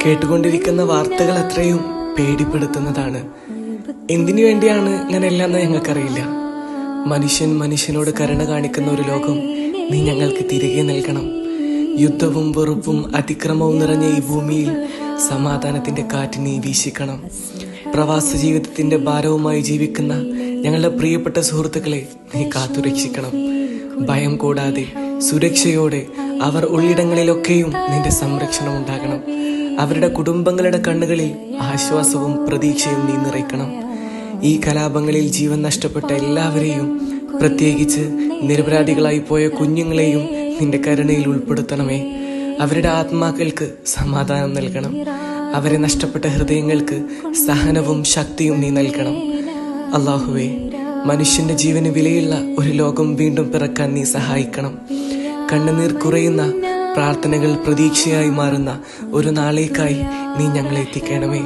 കേട്ടുകൊണ്ടിരിക്കുന്ന വാർത്തകൾ എത്രയും പേടിപ്പെടുത്തുന്നതാണ്. എന്തിനു വേണ്ടിയാണ് ഇങ്ങനെയെല്ലാം ഞങ്ങൾക്കറിയില്ല. മനുഷ്യൻ മനുഷ്യനോട് കരുണ കാണിക്കുന്ന ഒരു ലോകം നീ ഞങ്ങൾക്ക് തിരികെ നൽകണം. യുദ്ധവും വെറുപ്പും അതിക്രമവും നിറഞ്ഞ ഈ ഭൂമിയിൽ സമാധാനത്തിന്റെ കാറ്റ് നീ വീശിക്കണം. പ്രവാസ ജീവിതത്തിന്റെ ഭാരവുമായി ജീവിക്കുന്ന ഞങ്ങളുടെ പ്രിയപ്പെട്ട സുഹൃത്തുക്കളെ നീ കാത്തുരക്ഷിക്കണം. ഭയം കൂടാതെ സുരക്ഷയോടെ അവർ ഉള്ളിടങ്ങളിലൊക്കെയും നിന്റെ സംരക്ഷണം ഉണ്ടാകണം. അവരുടെ കുടുംബങ്ങളുടെ കണ്ണുകളിൽ ആശ്വാസവും പ്രതീക്ഷയും നീ നിറയ്ക്കണം. ഈ കലാപങ്ങളിൽ ജീവൻ നഷ്ടപ്പെട്ട എല്ലാവരെയും, പ്രത്യേകിച്ച് നിരപരാധികളായി പോയ കുഞ്ഞുങ്ങളെയും നിന്റെ കരുണയിൽ ഉൾപ്പെടുത്തണമേ. അവരുടെ ആത്മാക്കൾക്ക് സമാധാനം നൽകണം. അവരെ നഷ്ടപ്പെട്ട ഹൃദയങ്ങൾക്ക് സഹനവും ശക്തിയും നീ നൽകണം. അല്ലാഹുവേ, മനുഷ്യന്റെ ജീവന് വിലയുള്ള ഒരു ലോകം വീണ്ടും പിറക്കാൻ നീ സഹായിക്കണം. കണ്ണുനീർ കുറയുന്ന പ്രാർത്ഥനകൾ പ്രതീക്ഷയായി മാറുന്ന ഒരു നാളേക്കായി നീ ഞങ്ങളെ എത്തിക്കണമേ.